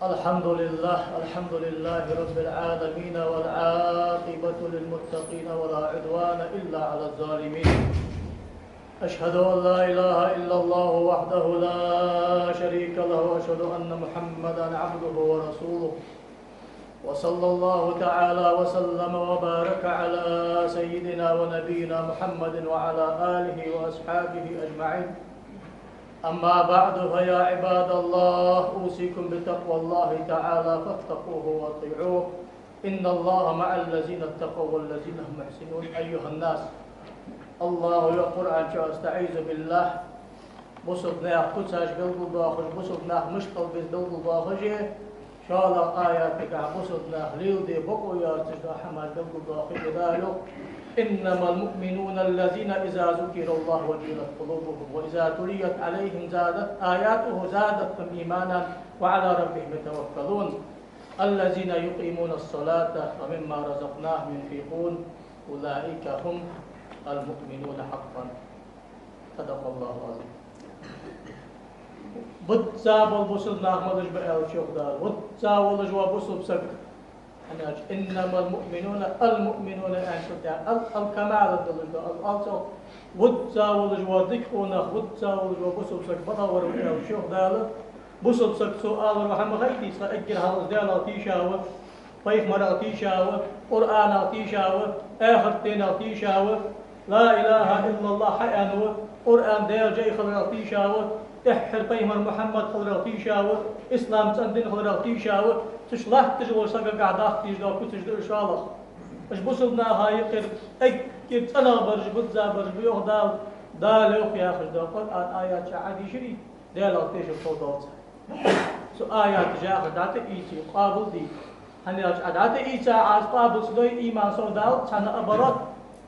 الحمد لله رب العالمين، والعاقبة للمتقين ولا عدوان إلا على الظالمين. أشهد أن لا إله إلا الله وحده لا شريك له، وأشهد أن محمدا عبده ورسوله، وصلى الله تعالى وسلم وبارك على سيدنا ونبينا محمد وعلى آله وأصحابه أجمعين. أما بعد، فيا عباد الله، أوصيكم بتقوى الله تعالى فاتقوه واطيعوه، إن الله مع الذين اتقوا والذين هم محسنون. أيها الناس، الله يقول عن شو استعيذ بالله بصدنا قدساش بالقلب باخر بصدنا مشتل بالقلب باخر شاء الله آياتك بصدنا ليل دي بقو يارتش حمال بالقلب باخر دالو. إنما المؤمنون الذين إذا ذكر الله وجلت قلوبهم وإذا تليت عليهم زادت آياته زادتهم إيمانا وعلى ربهم يتوكلون الذين يقيمون الصلاة ومما رزقناهم ينفقون أولئك هم المؤمنون حقا. صدق الله العظيم. بتصاب البصل نحمدش بأل شوف دار بتصاب الجوا بصل بسك. إنما المؤمنون الكمال الدلجة الألسو بتصاب الجوا ذكرنا بتصاب الجوا بصل بسك بطور بأل شوف دار بصل بسك سؤال رحمة غيتي سأجر هذا دال تيشاوة طيف مرة تيشاوة قرآن تيشاوة آخر تين تيشاوة لا إله إلا الله حيانوة قرآن دير جاي خلق تيشاوة إحر بيمر محمد خلق تيشاوة إسلام تندين خلق تيشاوة تشلح تجول سقى قعدات تيجدا كتجد إن شاء الله إيش بصلنا هاي قر أكيد أنا برج بتزا برج بيوه دال يوخ يا أخي دا قرآن آيات شعادي شري ديال تيجي صوتات سو آيات جاء دات إيتي قابل دي هني دات إيتا عاد قابل سدوي إيمان صودال تنا أبرات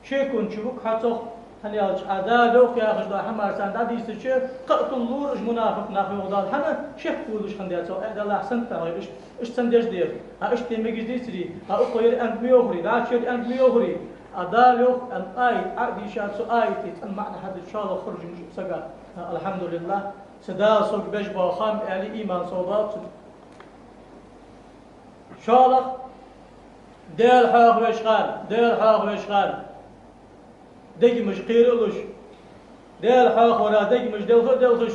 شيكون شبك حتى هني عدالوك يا أخي دا حمار ساندادي يستشير قتل اللور منافق ناخي وضال حنا شكولش خنديات سو إحدى الله أحسن تغير إيش تنديش دير إيش تيمجي ديسري أقوير أنت ميوهري دا شير أنت ميوهري عدالوك أن آي عقدي شاد سو آيتي أن معنى هذا إن شاء الله خرج من سجى الحمد لله سدا سوق بجبا خام علي إيمان صوبات إن شاء الله دير حاق ويشغال دقي مش قيرلش دير حاق ورا دقي مش دلخش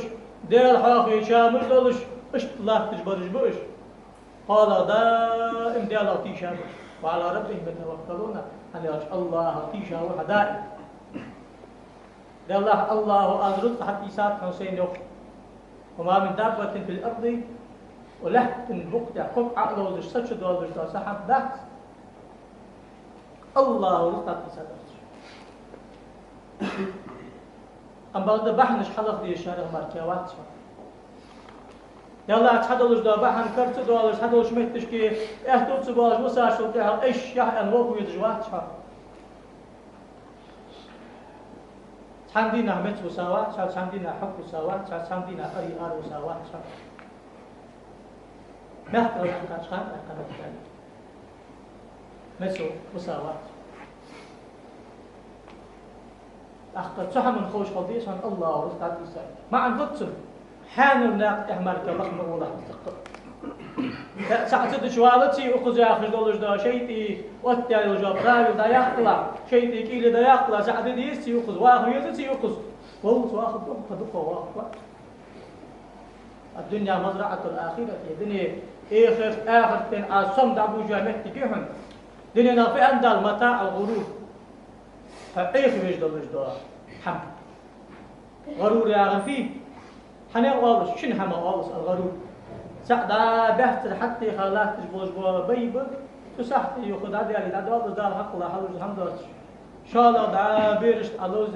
دير حاق يشامش دلش اشت الله تجبرش بوش قال دائم ديال تيشامش وعلى ربهم يتوكلون أن الله تيشاو دائم ديال الله أزرد حتى سات حسين يوم وما من دابة في الأرض ولحت بقطع قطع عقله سچ دوزش تا صحب دات الله رزقك ساتر أم بعد بحنش حلق دي الشارع ماركيوات يلا تحدلش دا بحن كرت دوالش تحدلش متش كي احتوت سبالش وساشل تاع ايش يح ان وقو يدجوات تحمدينا مت وساوات تحمدينا حق وساوات تحمدينا اري ار وساوات محتر كاشخان كان مسو وساوات أخطر صح من خوش قضية عن الله ورزق الإنسان مع الفتن حان الناق إحمال كلام الله ساعة شوالتي أخذ يا أخي دولج دا شيء واتيا يجاب راوي دا يقطع شيء كيل دا يقطع ساعة ديسي أخذ واخذ يزتي أخذ والله واخذ واخذ الدنيا مزرعة الآخرة الدنيا آخر تن عصم دابو جامعة كيهن دنيا نافع عند المتاع الغرور فأيخ بيجدلج دا حم غرور يا غفي حنا والله شن حما والله الغرور سعدا بحث حتى خلاك تجبوج بوا بيب تسحت ياخذ هذا يعني هذا والله دار حق الله حلو الحمد لله ان شاء الله دا بيرش علوز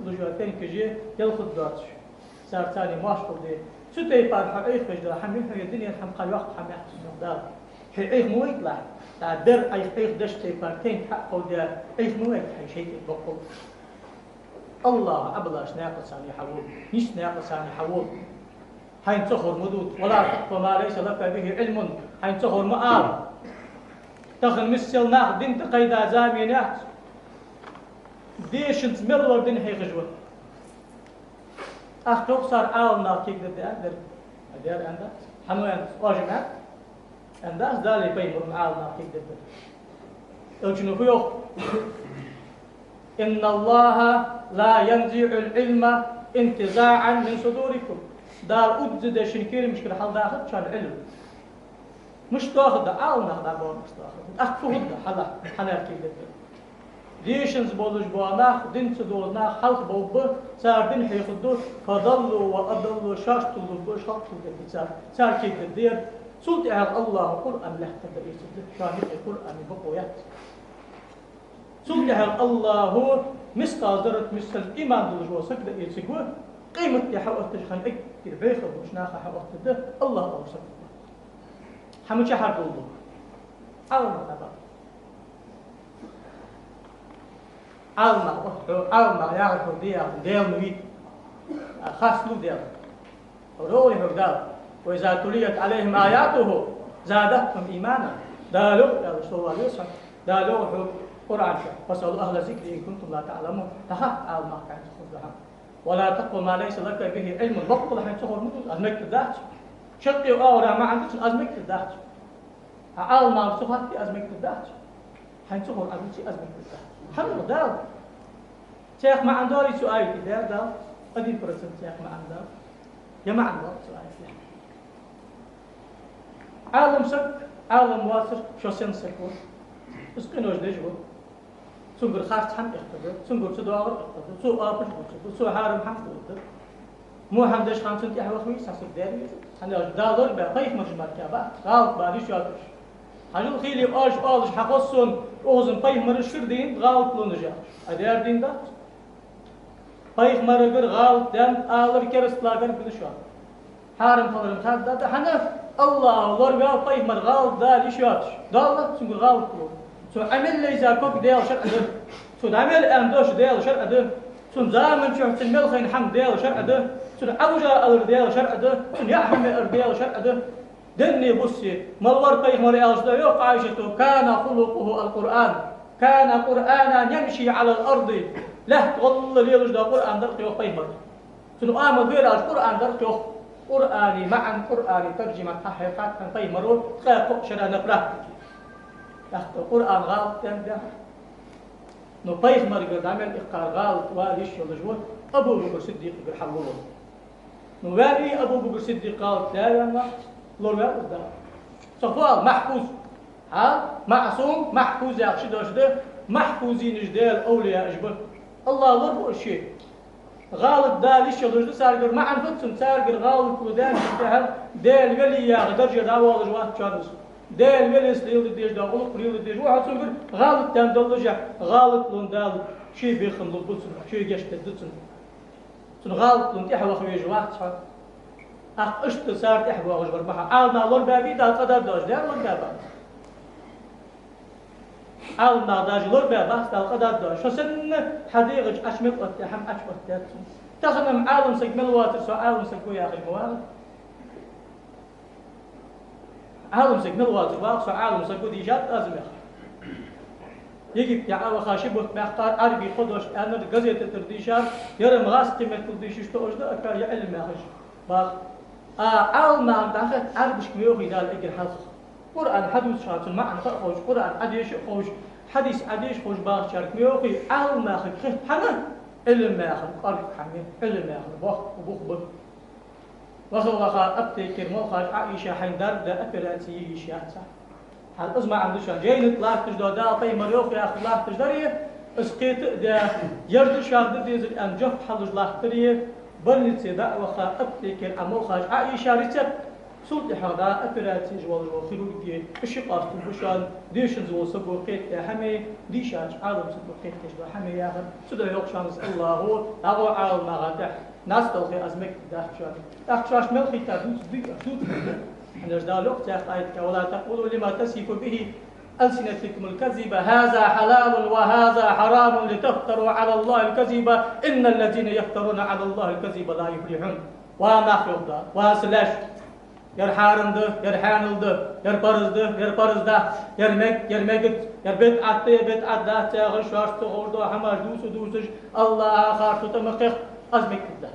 لجوتين كجي ياخذ داتش صار ثاني ماشطل دي ستي بار حقيقة بيجدل حمين هي الدنيا الحم قال وقت حم يحسن دار حقيقة مو يطلع تعبر أي حقيقة دشتي بارتين حق ودا أي مو يطلع شيء بقول الله أبلاش ناقص عن يحول نيش ناقص عن يحول حين تخر مدود ولا تقوى ما ليس لك به علم حين تخر مآل تخل مسل ناخ دين تقيدا زامينات ديش انت ملور دين هي غجوة أخ صار عالم ناكيك ضد أدر أدير عندك حنوين واجمع Endaz dali peymurun alma kiddedir. Ölçünü bu yok. İnna Allaha la yanzi'ul ilma intiza'an min sudurikum. Dar udzide şinkir müşkil haldağı çal ilm. مش تاخذ عالنا هذا بون مش تاخذ أكفوه هذا حنركي كده ديشنز بولج بواناخ دين تدولنا خلق بوب صار دين هيخدو فضلوا وأضلوا شاشتوا بشخطوا كده صار كده دير سلطة على الله القرآن له كده يسد شاهد القرآن بقويات سلطة على الله هو مستقدرت مثل إيمان دولج وسك ده يسقوا قيمة يحوط تجخن أكتر بيخد مش ناخ حوط ده الله أوصل حمد شهر دولو علما تبع علما يعرف ديال نويت خاص له ديال روي هردال وإذا تليت عليهم آياته زادتهم إيمانا دالو يا رسول الله يوسف دالو قرآن فاسألوا أهل الذكر إن كنتم لا تعلمون تها علما كان تخذها ولا تقل ما ليس لك به علم بطل حين تخذ مدود أزمك ذات شقي وأورا ما عندك أزمك الذات عال ما بسخط أزمك الذات حين تخذ أزمك الذات حمد دال شيخ ما عنده سؤال كده دال أدين فرصة شيخ ما عنده يا ما عنده سؤال عالم سك عالم واسر شو سنسكون بس كنوج دجو سنقول خاص حم اختبر سنقول سدوار اختبر سو آبر اختبر سو حارم حم اختبر مو حمدش خمسون تي أحوال خوي ساسك داري أنا دالور بقيف مجمع كابا غلط بعديش ياتش هجول خيلي آش حقصون أوزن قيف مرش كردين غلط لونجا أدير دين ده قيف مرجر غلط دم آلر كرست لاجر بنشان حارم فلرم خد ده حنا الله لور بقى قيف مر غلط ده ليش ياتش دالله سنقول غلط لون سو عمل لي زاكوك ديال شرع ده سو عمل أندوش ديال شرع ده سو زامن شو تنمل خين حم ديال شرع ده سن أوجا الرديال شرع ده سن يحمي الرديال شرع ده دني بصي ملور قيح مريالش ده يوق عايشته كان خلقه القرآن كان قرآنا يمشي على الأرض لا تغل ليلش ده قرآن درق يوق قيح مر سن آمد غير القرآن درق يوق قرآني مع قرآني ترجمة حقيقات كان قيح مرور خاق شرع نقرأ تحت القرآن غلط ده نو قيح مريال عمل إقار غلط واليش يلجوه أبو بكر صديق بالحلول نوالي أبو بكر الصديق قال لا يلا لورا قدام سؤال محفوظ ها معصوم محفوظ يا أخي ده محفوظين جدال أولياء أجبر الله لور شيء غالط داليش يلوج ده سارجر ما عنفتهم سارجر غالط ودان تهل دال ولي يا درجة دعوة جواه شارس دال ولي سليل ديش ده قلق ريل ديش واحد سوبر غالط تام دلجة غالط لون دال شيء بيخم للبطن شيء جشت الدتن غلط لنتي حوا خويج واحد صار أخ أشت صار تحوا وجبر بحا عالنا لون بابي دا قدر دوج ده لون بابا عالنا داج لون بابا دا قدر دوج شو سن حديقج أشمل قط حم أشمل تات تخدم عالم سجمل واتر سو عالم سجو يا أخي موال عالم سجمل واتر واق سو عالم سجو دي جات أزمة يجيب يا أبو خاشب وتبختار عربي خدوش أنا الجزيرة ترديشان يرم غاز تمت ترديشش توجد أكار يعلم يا خش باخ عالم عم داخل عربش كميوخي دال إجر حظ قرآن حدوث شات المعنى خوش قرآن عديش خوش حديث عديش خوش باخ شارك ميوخي عالم ما خد خد حنا علم ما خد قرب حمي علم ما خد باخ وبخ بخ وخا أبتي كرمو خاش عائشة حين دار دا أبراتي يشياتها هل أزمع عندشان جاي نطلع تجدا دا طي مريوخ يا أخي الله تجدريه اسقيت دا يردشان دا ديز الأنجح حلج الله تريه بلنت دا وخا أبتكر أمو خاج عائشة ريتب سلط حدا أبراتي جوال وخلو دي الشقاق تبشان ديشن زو سبو قيت يا حمي ديشاج عالم سبو قيت تجدا حمي يا أخي سدا يوقشان الله هو أغو عالم غادح ناس توخي أزمك داخشان أخشاش ملخي تابوت دي أخدوت نجدال وقت آياتك ولا تقولوا لما تصف به ألسنتكم الكذب هذا حلال وهذا حرام لتفتروا على الله الكذب إن الذين يفترون على الله الكذب لا يفلحون وما خيودا واسلاش يرحارن ده يرحانل ده يربرز ده يربرز ده يرمجت يربيت عطي بيت عدا تاغش واش تغور ده حماش دوسش الله خارطو تمخخ أزمك ده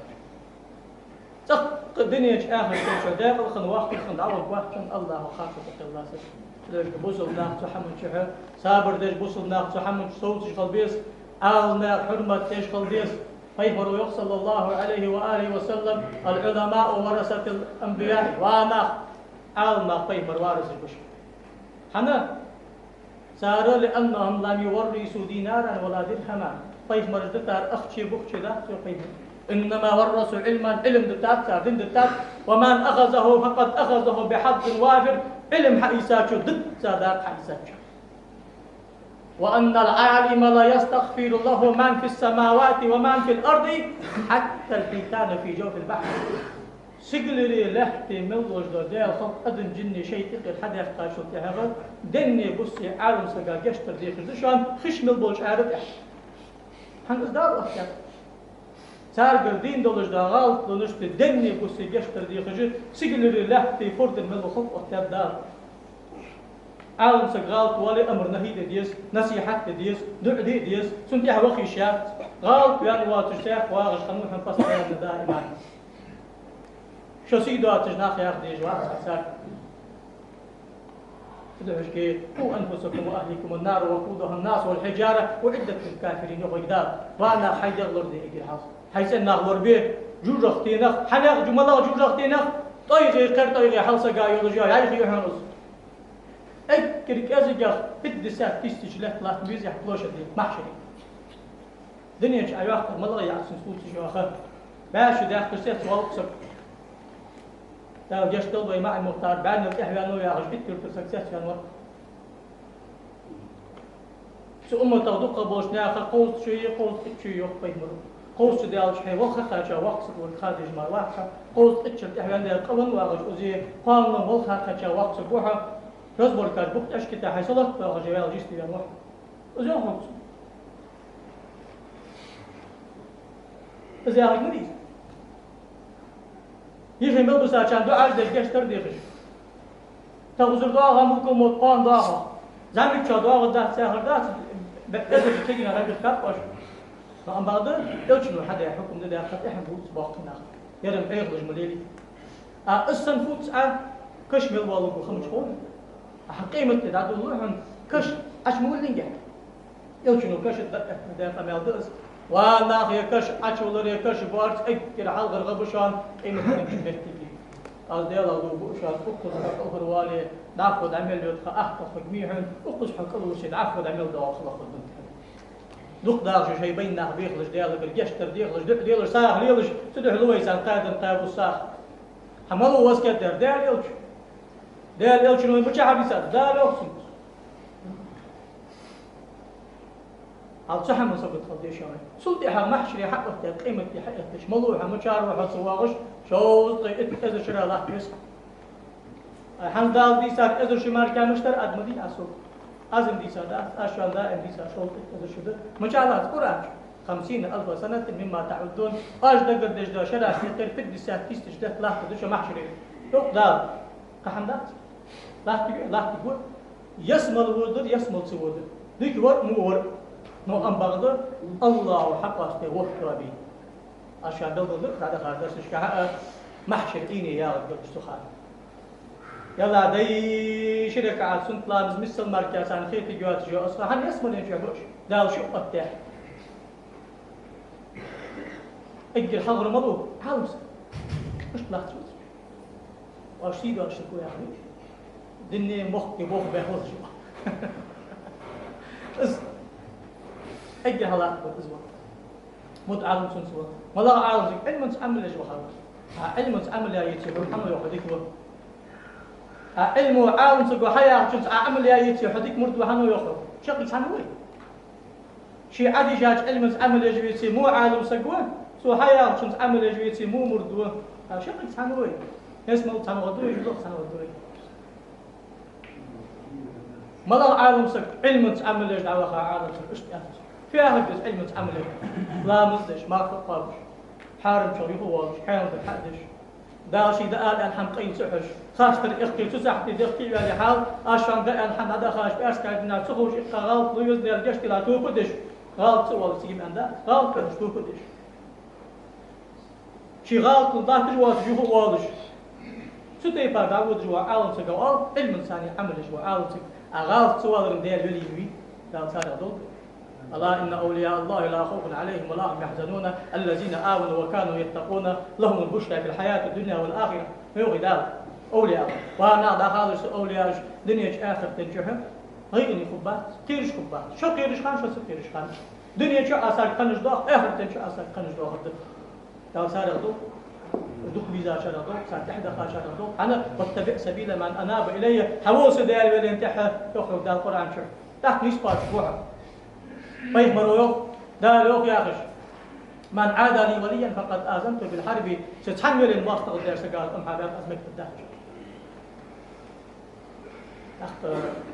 تق الدنيا آخر شيء داخل خن وقت خن عوض وقت الله خاطر الله سر بوصل ناقص حمل شحه صابر دش بوصل ناقص حمل صوت خلبيس آلنا حرمة إيش خلديس فيفر صلى الله عليه وآله وسلم العلماء ورثة الأنبياء وانا آلنا فيفر وارث البشر حنا صار لأنهم لم يورثوا دينارا ولا درهما فيفر دتار أختي بختي ذات فيفر إنما ورثوا علما علم دتات صار دين دتات ومن أخذه فقد أخذه بحظ وافر علم حيساتشو ضد صادق حيساتشو وأن العالم لا يستغفر له من في السماوات ومن في الأرض حتى الحيتان في جوف البحر سجلري لحتي ملوش دوديل خط أدن جني شيء تقل حدا يحتاج شو تهغل دني بصي عالم سجا جشتر دي خزشان خش ملبوش عارف هنقص دار أختيار تارجر دين دولش دا غلط دونشت دني بصي جشتر دي خزش سجلري لحتي فرد الملو خط أختيار دار عالم سقالت ولي أمر نهي ديس نصيحة ديس دع ديس سنتيها وخي شاف غالط يعني واتشتاق واغش خنوح نفصل دائما شو سيدو تجناخ ياخذ يجوا ساك تدعوش كي قوا أنفسكم وأهلكم النار وقودها الناس والحجارة وعدة الكافرين وغيدار وأنا حيد يغلر دي إجي الحاص حيث أن نغلر به جوج اختينخ حناق جملا جوج اختينخ طيغي قر طيغي حلسة قايل جاي عايخي يحنص أكر كازجاخ بدسات تستجلات لا تميزي حطلوش دي محشري دنيا جاي وقت ملا يعسن سوت جواخه باش داخل سيت والقصر تاو جشتل بي مع المختار بعد الإحيان ويا غش بيتر تسكسات كان وقت سو أمة تغدق بوش ناخر قوس شوية قوس شوية يمر قوس ديال شحي وخا خاجا وقصر والخارج ما واحد قوس اتشر إحيان ديال قلن واغش وزي قانون وخا خاجا وقصر بوحة رزبور كاد بوقت أشكتا حيصلت واغش جوال جيستي بيان واحد وزي وقصر وزي هاي مريض يخي ملبسا كان دعاء دشتر ديخش تغزر دعاء ممكن مطقان دعاء زمك شا دعاء ده ساهر ده بقدر تجينا راجل كابش فأم بعد يلشنو حدا يحكم ده خط إحنا بوت باقنا يرم أيغلج مليلي أصلا فوت كش مل والو بخمس خون حقيمة ده دولهم كش أشمول لينجا يلشنو كش ده قمال دس وانا هي كش أشولر هي كش بارت أكيد حال غربشان إنه كنش بيتكلي أزديال أدو بوشان أقص حق أخروالي نأخذ عمل يدخل أحقق جميعهم أقص حق الوشي نأخذ عمل دوا خلاص الدنيا دوق داغش شيء بيننا بيخلش ديال برجشتر ديخلش ديال ساخ ليلش تدح لويس عن قادم قابو الساخ حملوا واسكتر ديال يلش نو بتشع بيسات ديال أقسم على صحن مسبت خديش يعني سلطي حق محشري حق وقت قيمة حقتش ملوحة مشار وحد صواغش شو طيب إذا شرا الله بس حندال ديسات إذا شمار كان مشتر أدمدي أسوق أزم ديسات أشوال دائم ديسات شو إذا شده مشارات قرآن 50,000 سنة مما تعودون أجد قديش ده شرا سيطير في ديسات كيستش ده لا تدش محشري يوق دال كحمدات لا تقول يسمى الودر يسمى السودر ديك ور مور نو أم بغدر الله حق أستي وفر بي أشياء دلدل هذا خارج شكاها محشر إني يا رب استخار يلا داي شركة على سنت لامز مثل مركز عن خيط جوات جو أصلا هن يسمى لين شو داو شو قطع أجل حضر مضو عاوز مش لاحظ وأشيد وأشتكو يا أخي دني مخي بوخ بيحوز شو أجل هلا بالأسبوع مد عالم سنسوا ولا عالم زي علم تعمل إيش وخلاص علم تعمل يا يتي محمد وحديك هو علم عالم سجوا حياة شنت عمل يا يتي حديك مرد وحنا يخرج شقي سنوي شيء عادي جاج علم تعمل إيش يتي مو عالم سجوا سو حياة شنت عمل إيش يتي مو مرد شقي سنوي اسمه سنوي يجوز سنوي ملا عالم سج علم تعمل إيش دعوة عالم سج إيش فيها هجس علم تعمل لا مزدش ما خطابش حارم شو يهوش حيوان تحدش داشي دقال الحم قين سحش خاشتر اختي تسحتي دختي يعني حال اشان دقال الحم هذا خاش باسكا دنا تخوش غلط لويز ديال جشتي لا توقدش غلط سوال سيم عندها غلط كش توقدش شي غلط ضاع تجوا تجوا والش ستي بعد عود جوا عالم سجوا علم إنساني عمل جوا عالم سج أغلط سوالف ديال ولي قال صار دول ألا إن أولياء الله لا خوف عليهم ولا هم يحزنون الذين آمنوا وكانوا يتقون لهم البشرى في الحياة الدنيا والآخرة يوغي دال أولياء وأنا دخلت أولياء دنيا آخر تنجحه غيرني خبات كيرش خبات شو كيرش خان شو سكيرش خان دنيا شو أثر قنج دوخ آخر تنجح أثر قنج دوخ قال صار دول دوخ بيزا شر دوخ صار تحت خا شر دوخ أنا واتبع سبيل من أناب إلي حوس ديال ولي انتحى يخرج دال القرآن شو تحت نسبة شبوها طيب مرويوخ دار يوخ ياخش من عاد لي وليا فقد آذنته بالحرب ستحمل المواصلة غير سقال أم حباب أزمك بالدهج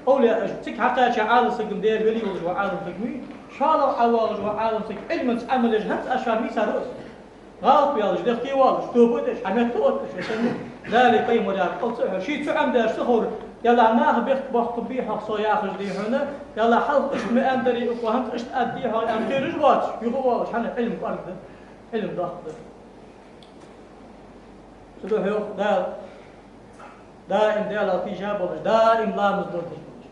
أولياء تك حتى شعال سقم دير ولي وجوا عالم فقمي شالو عواج وعالم سق علم تعمل جهت أشار ميسا روس غلط بيالج دختي والش توبودش حمد توتش ذلك أي مريار قلت شيء تعم دار سخور يلا ناه بيخ بوقت بيها صو ياخذ لي هنا يلا حلق اش ما اندري وفهمت اش تاديها ام كيرج واتش يهو حنا علم فرد علم ضغط شنو هو دائم ديال في جابل دائم لا مزبوط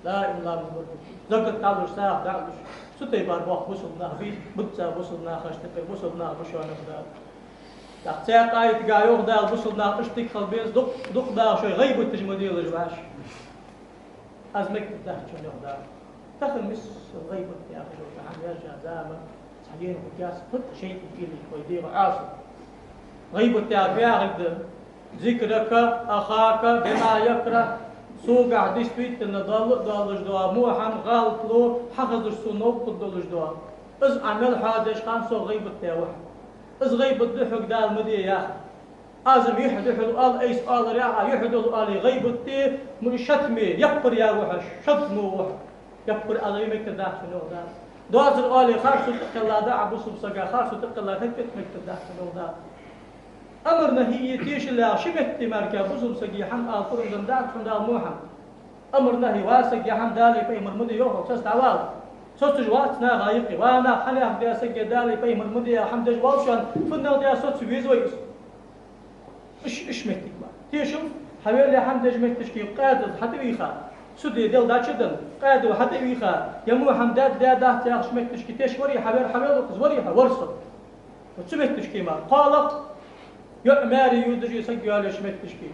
دائم لا مزبوط زقت تعالوا ساعه دعوش ستي بار بوخ وصلنا في بتصا وصلنا خشتك وصلنا بشوان خدار تحتاج قايت قايوغ دال وصلنا اشتك خلبيز دق دا شوي غيبه تجمديل الجواش أزمك بالدهج شو يخدع تخل مس الغيبة يا أخي شو تعال يرجع زامن صحيين وكاس فت شيء في اللي كويدير عاصم غيبة يا أخي ذكرك أخاك بما يكره سوق عديش بيت إن ضل جدوا موحن غلط له حفظ السنوب قد ضل جدوا إز عمل حاجة كان سو غيبة يا واحد إز غيبة ضحك دال مدي يا أخي أزم يحدث قال أي سؤال رياحة يحدث قال غيبتي من شتمي يكبر يا وحش شتمه وحش يكبر على يمك تداخل شنو ذا دوازر قال خارج تقلا دا عبوس بسقا خارج تقلا تكت مك تداخل شنو ذا أمرنا هي تيش لا شبه تمارك بوس بسقي حن آخر من داك شنو ذا موحم أمرنا هي واسق يا حن دالي في مرمدي يوه سست عوال صوت جواتنا غايقي وأنا حنا بدي أسقي دالي في مرمدي يا حمد جوالشان فنا بدي أصوت بيزويس إيش مكتك ما تيشوف حوالي حمد جمعت تشكي قادر حتى ويخا سودي دل داشدن قادر حتى ويخا يمو حمدات دا تاخش مكت تشكي تيش وري حوالي وريها ورصه وتسمت تشكي ما قالت يعماري يودجي سجل شمت تشكي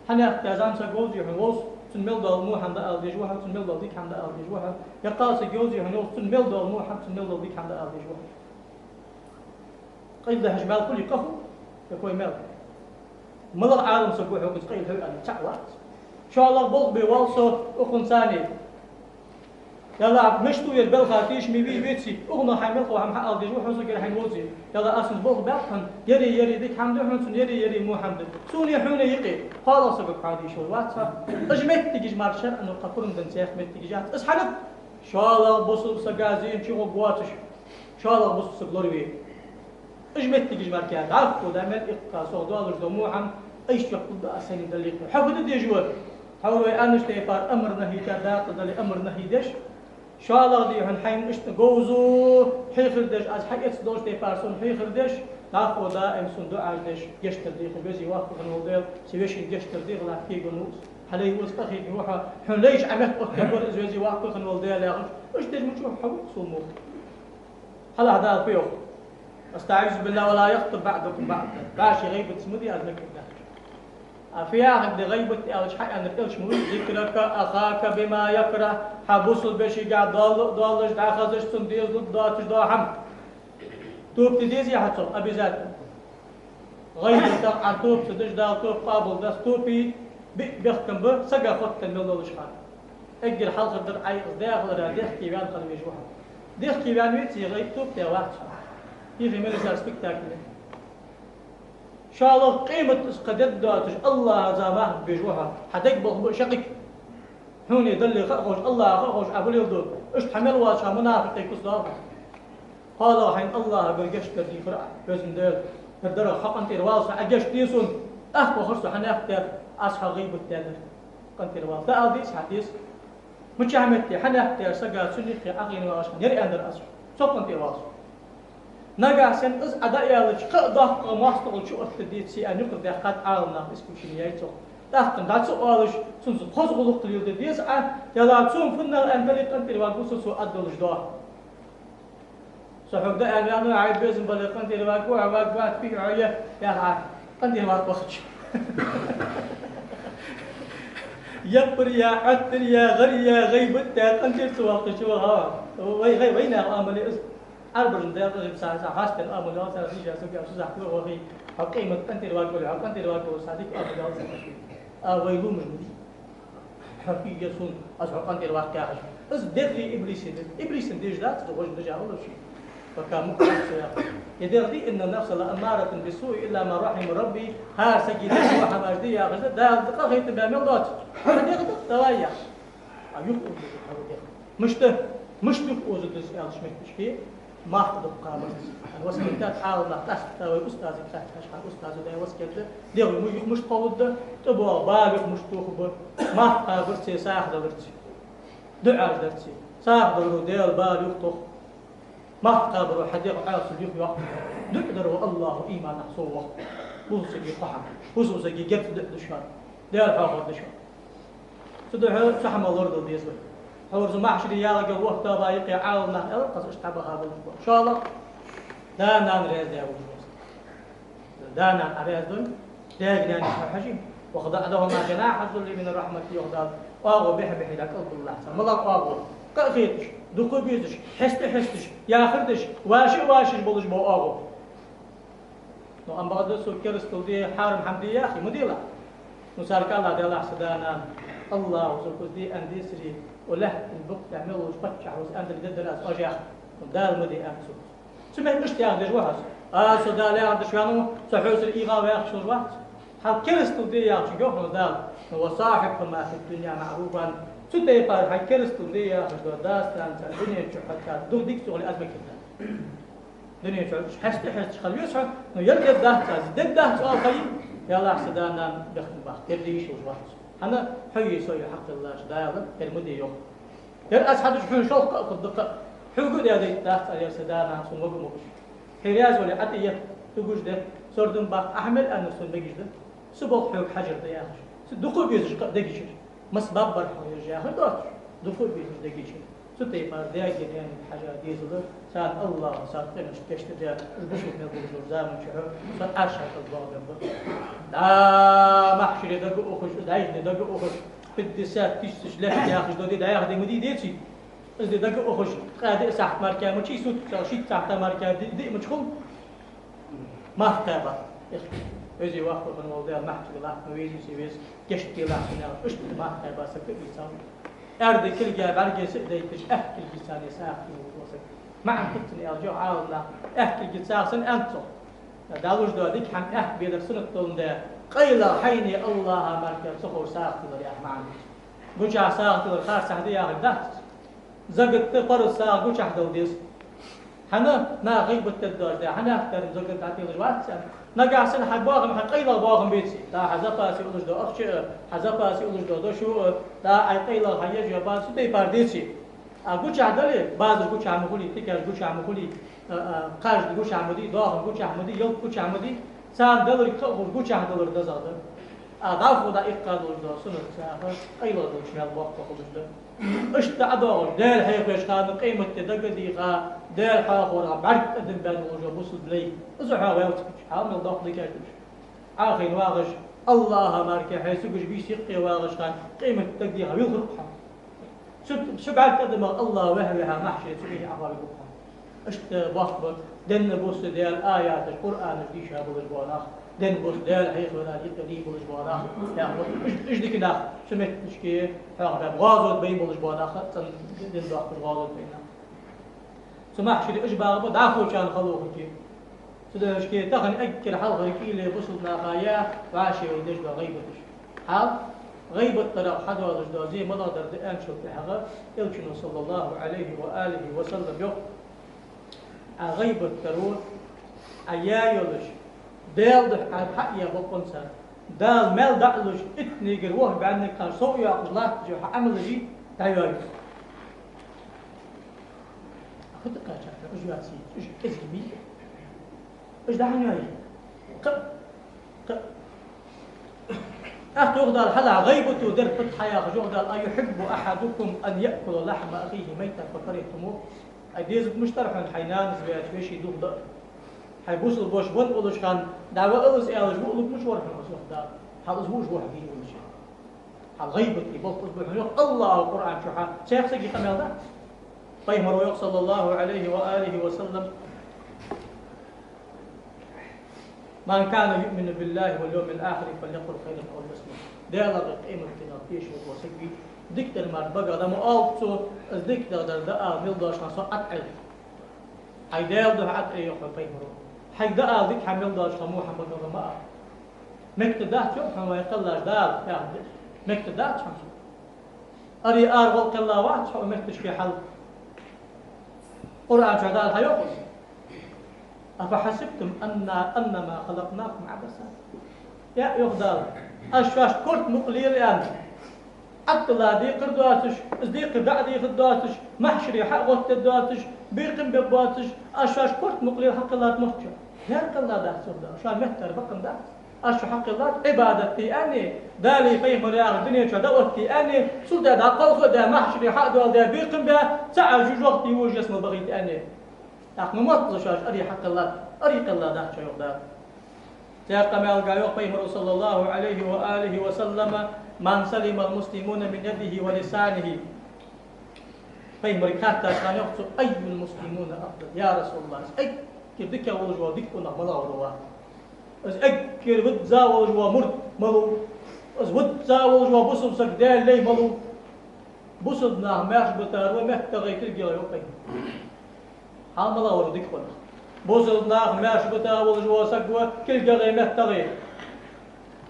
حنا تازان سجوزي هنوس تنمل دال مو حمد الديج واحد تنمل دال ديك حمد الديج واحد يقال سجوزي هنوس تنمل دال مو حمد تنمل دال ديك حمد الديج واحد قيد ده هجمال كل قفو يكوي مال مال العالم سبوح وقت قيل هل أنا تعوات شاء الله بلغ بوالصو أخن ثاني يلا مشتو يربل خاتيش مبي بيتسي أغنى حامل قو هم حقل ديج وحوصو كده حنوزي يلا أسن بلغ بلغن يري ديك حمد وحنسن يري مو حمد سوني حون يقي قال سبق عادي شو واتها أجمت تيجي مارشر أنه قفرن دن سيخ مت تيجي جات أسحلت شاء الله بوصل سجازين شو قواتش شاء الله بوصل سبلوري اجمت تيجي ماركات عرفوا دائما إقاس وضوء الجموع ايش يقول ده أسنين دليل حفظ دي جوا حاولوا أنش تيفار أمر نهي كذا تدلي أمر نهي دش شاء الله دي هنحين إيش جوزو حيخر دش از حقيقة دوش تيفار سون حيخر دش عرفوا دائما سون دعاء دش يشتر دي خبزي واقف الموديل سويش يشتر دي غلا في جنوس حلي وسطخي يروح حن ليش عملت أكبر زوجي واقف الموديل يا أخي إيش تجمع شو حول صومو هلا هذا فيه استعيذ بالله ولا يخطب بعضكم بعضا باشي غيبة سمدي أذنك الله فيها هكذا غيبة أوش حق أن تقولش مريض ذكرك أخاك بما يكره حبوس البشي قاعد ضالش داخلش تنديز ضداتش ضاحم توب تديزي حتصل أبي ذات غيبة عن توب تدش دال توب قابل داس توبي بيختم به سقى خط الملول شحال اجل حلقة در عيق داخل راديخ كيبان خلي يجوها ديخ كيبان ويتي غيب توب تيوات يجي ملك سبكتاكل إن شاء الله قيمة قدد دواتش الله زامه بيجوها حتقبل شقك هون يدل خرج الله خرج أبو اليدود إيش تحمل واشا منافق يكسر قال حين الله برجش كذي فرع بزن دل فدرا خقن تروالس عجش تيسون أخو خرج حنافتر أصحى غيب التالر قن تروالس لا أديس حديث مش عملتي حنافتر سجى سني في عقين واشان يري أندر أصح سوق تروالس نجاسن إز أدايالش قدق ماستقل شو أفتديت سي أن يقدر قد عالنا إسكوشين يايتو تاختن داتسو آلش سنس خزغلق تليل ديس يلاتسون فنال أنتليت أنتلي واقوسو سو أدلش دوه صحوك ده أنا عايد بيزن بلق أنتلي واقو عواقبات فيه عيا يا عاك أنتلي واقو خش يبر يا عتر يا غري يا غيبت يا أنتلي سواق شو ها وين أملي أربعين دقيقة ساعة حاسة الأمل لا ساعة فيها سوي أسوس أحكي وهي حقيمة أنتلي واقو لعب أنتلي واقو صادق أمل لا ساعة ويلو مجنون حقيقة سون أصحاب أنتلي واقو كاش بس دري إبليس ديج ذات تخرج نجا ولا شيء فكان ممكن يدري إن النفس لأمارة بالسوء إلا ما رحم ربي ها سجدت وحماجدي يا غزة ده دقيقة هي تبع ملات هذا يقدر توايا أيوه مش أوزد السؤال شمت كي ما أخذ قامت الوسكتات حاول نحتاج تسوي أستاذ كتاج عشان أستاذ ده وسكت ده مش قود تبغى بالغ مش تخبر ما قابل سي ساخ دلرتي دعاء دلرتي ساخ دلرو ديال بالغ تخ ما قابل حديق عاصل يخ نقدر الله إيمان صوه بوسجي قحم بوسجي جت دشان ديال حاضر دشان تدعو سحم الله رضي ديزوي هو زما حشري يا لقى وقت بايق يعاوننا القص اشتبها بالاسبوع ان شاء الله دانا نريز يا ولد دانا اريز دون داغنا حجي وخضعه ما جناح الذل من الرحمه يغضب واغو بحب لك الله سم الله واغو قفيتش دقو بيتش حستش يا خردش واشي بولش بو اغو نو ام بعد سكر استودي حارم حمدي يا اخي مديلا مسارك الله دي الله سدانا الله سكدي اندي سري وله البق تعملوا شبكة عروس أنت اللي تدرس أجاخ دال مدي أنسو سمعت مش تاخذ جواز سودال يا عبد شانو سحوس الإيغا ويخشوا الوقت هل كرستو دي يا شجوه دال هو صاحب فما في الدنيا معروفا سدي قال هل كرستو دي يا شجوه داس تانت الدنيا شحتات دو ديك سؤال أزمة كده الدنيا شح حست خليه يصعد يرجع ده ده سؤال قيم يلا حسدانا بخدم بخ تبدي شو الوقت أنا حي يسوي حق الله شدايله المدي يوم أسحب شحون شوق الدقة حقود يا دي تحت على سدانا سون وجمو حرياز ولا عطية تقول ده صردم بق أحمل أنا سون بيجي ده سبق حق حجر ده يا أخي دخول بيزش دقيقة مسبب برحوا يرجع خدوش دخول بيزش دقيقة ستي فار ده يعني حاجة دي زود سان الله سان قمش كشت ده البشر من البشر زامن شهر سان أشهر الله ده محشر ده أخش دايج ده أخش بالدسات تيش لح يا أخي ده ده ياخد مدي ديتي بس ده أخش قاعد ساعة مركب ما شيء سوت شيء ساعة مركب دي مشكل ما تابع يجي واحد من موضوع محشر الله مويزي سيبس كشت الله سنا إيش ما تابع سكت بيساوي أرد كل جاب على جسد يتش أحكي الجسان يساق وصل مع كتني أرجع عاونا أحكي الجسان سن أنتو دالوش دو ديك حن أحكي بيدر سنة طول ده قيل حيني الله مركب سخور ساق تدر يا معنا قوش ساق تدر خار سحدي يا غدات زقت فرس ساق قوش أحدو ديس حنا ما غيب التدار ده حنا أكتر زقت عتي الجوات نقع سن حق باغم حق قيل باغم بيتي تا حزبا سي أولش دو أخش حزبا سي أولش دو شو تا أي قيل هيا جبان سدي بارديتي قوش عدلي بعض قوش عمولي تكر قوش عمولي قارج قوش عمودي داغم قوش عمودي يوم قوش عمودي سام دلري كأول قوش عدلر دزاده غافو دا إقاد ولده سنة سافر قيل دو شمال وقت وخلص ده اشتعدوا دال هيك كان قيمة تدقدي غا دال حاخور بعد قدم بان وجو بوصل بلي ازحا ويوت عامل ضغط لك اخي واغش الله مارك حيث وجش بيسقي واغش كان قيمة تدقدي غا يخرقها شبعت قدم الله وهوها محشي تبيه عفا بقبها اشت بخبط دن بوص ديال آيات القرآن دي شابه بالبواناخ دن بوص ديال حيث ولا يقدي بالبواناخ يا ايش ديك ناخ سمعت مشكي حاغ غازو بين بالبواناخ دن ضغط الغازو بيننا سمح شري اشباغ دعفو كان خلوقك سده مشكي تخن اكل حلقه كيله بوصلنا خايا وعاشي ودش غيبتش حال غيبة طرف حدا ولا زي ما نقدر الآن شو تحقق يلكن صلى الله عليه وآله وسلم يوم غيبة تروح أيايولش دال ده حق يا بقنصر دال مال دعلش اتني جروه بعنك كان سوء يا الله جو عمل جي تايوي أخذ كاشة أجواتي إيش كذي إيش دعني هاي أخت يغدى الحلع غيبته در فتحة يا خجوغدى أيحب أحدكم أن يأكل لحم أخيه ميتا فكرهتموه أديزت مشترحون حينان زبيات فيش يدوغ دأ حيبوس البوش بون قولوش كان دعوة ألس إيالش بقولك مش ورحنا أسوح دار حال أسبوش واحد يجي ولا شيء حال غيبتي بلط أسبوع حيوك الله القرآن شو حال شيخ سيكي خميل ده طيب مرويق صلى الله عليه وآله وسلم من كان يؤمن بالله واليوم الآخر فليقل خيرا أو ليصمت ديالا قيمة كنا فيش وسقي دكتور مار بقى ده مقالته الدكتور ده ميلداش خاصة أتعل هاي ديال ده أتعل يقول بيمرو هاي ده ذيك حميلداش خموحة بقى ما مكتدات شو حما يقلاش دال يا مكتدات شو أري أرغل كلاوات شو مكتش في حل قرآن شو دال هيوقف أفحسبتم أنما خلقناكم عبثا يا يغدال أشفاش كرت مقليل يعني أطلع دي قردواتش ازديق بعدي قردواتش محشري حق وقت دواتش بيقم ببواتش أشفاش كرت مقليل حق الله تمرتشو لا حق الله ده سودا شو مهتر بقم ده أشفا حق الله عبادتي أني دالي فيه مريار الدنيا شو دوتي أني سودا ده قلق ده محشري حق دوال ده بيقم به ساعة جوج وقتي وجه اسم بغيت أني لكن ما تشاش أري حق الله أريق الله ده شو يقدر سيقام الجايوق بيمر صلى الله عليه وآله وسلم من سلم المسلمون من يده ولسانه بيمر كاتا كان يقول أي المسلمون أفضل يا رسول الله أي كردك وجوا دكنا ملا وروا أي كرد زا وجوا مرد ملو ود زا وجوا بصم سكدال لي ملو بصدنا ماش بتار ومحتاج ترجع يوقي حال ملا وروا دكنا بوصلنا ماش بتا وجوا سقوة كل جغي محتاج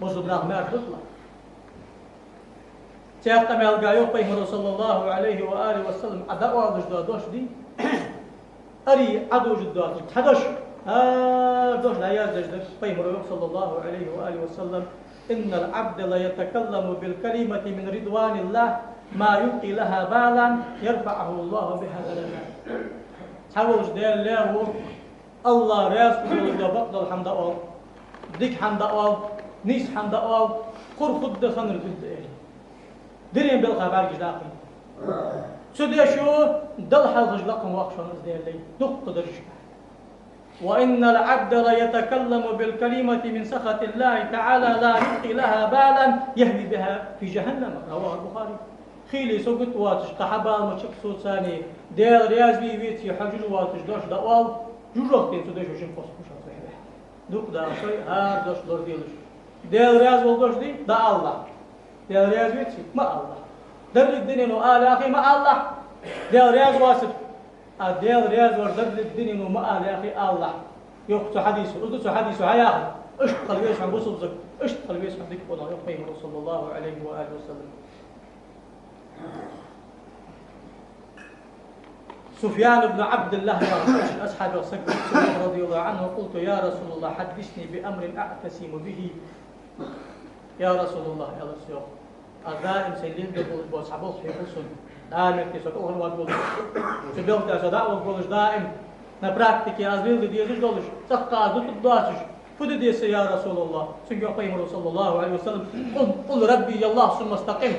بوصلنا ماش بطلع سيقام الجايوق بيمر صلى الله عليه وآله وسلم أدعوا جدادوش دي أري عدو جدادوش تحدش دوش لا يزج بيمر صلى الله عليه وآله وسلم إن العبد لا يتكلم بالكلمة من رضوان الله ما يلقي لها بالا يرفعه الله بها درجات حوش ديال له الله راس ولا بقدر الحمد أول ديك حمد أول نيس حمد أول قر خد خنر قد درين بالخبر جداقي سدي شو دل حلقش لكم واقشون ازدين لي دق درج وإن العبد لا يتكلم بالكلمة من سخط الله تعالى لا يلقي لها بالا يهوي بها في جهنم رواه البخاري خيلي سوقت واتش تحبال ما تشك صوت ثاني ديال رياز بي بيتي حجل واتش دوش دقوال جوجوكتين سدي شو شن فوس مش هتفهم دوك دا شوي هار دوش دور ديلش ديال رياز والدوش دي دا الله ديال رياز بيتي ما الله درب الدنيا نو أخي ما الله ديال رياز واسف ديال رياز وردرب الدنيا نو ما أخي الله يوقت حديثه قلت حديثه هيا أخي اشتغل بيش عن بوصل زك اشتغل بيش عن ذيك ولا يقيم صلى الله عليه وآله وسلم سفيان بن عبد الله أصحاب رضي الله عنه قلت يا رسول الله حدثني بأمر أعتسم به يا رسول الله يا رسول الله الدائم سيلين دبل بصحابه في حسن دائم كيسك أول ما تقول سبيل تأسداء وقولش دائم نبراكتك أزبيل ديزش دولش سقى دوت الداسش فد ديس يا رسول الله سنجوا قيم صلى الله عليه وسلم قل ربي يا الله ثم استقم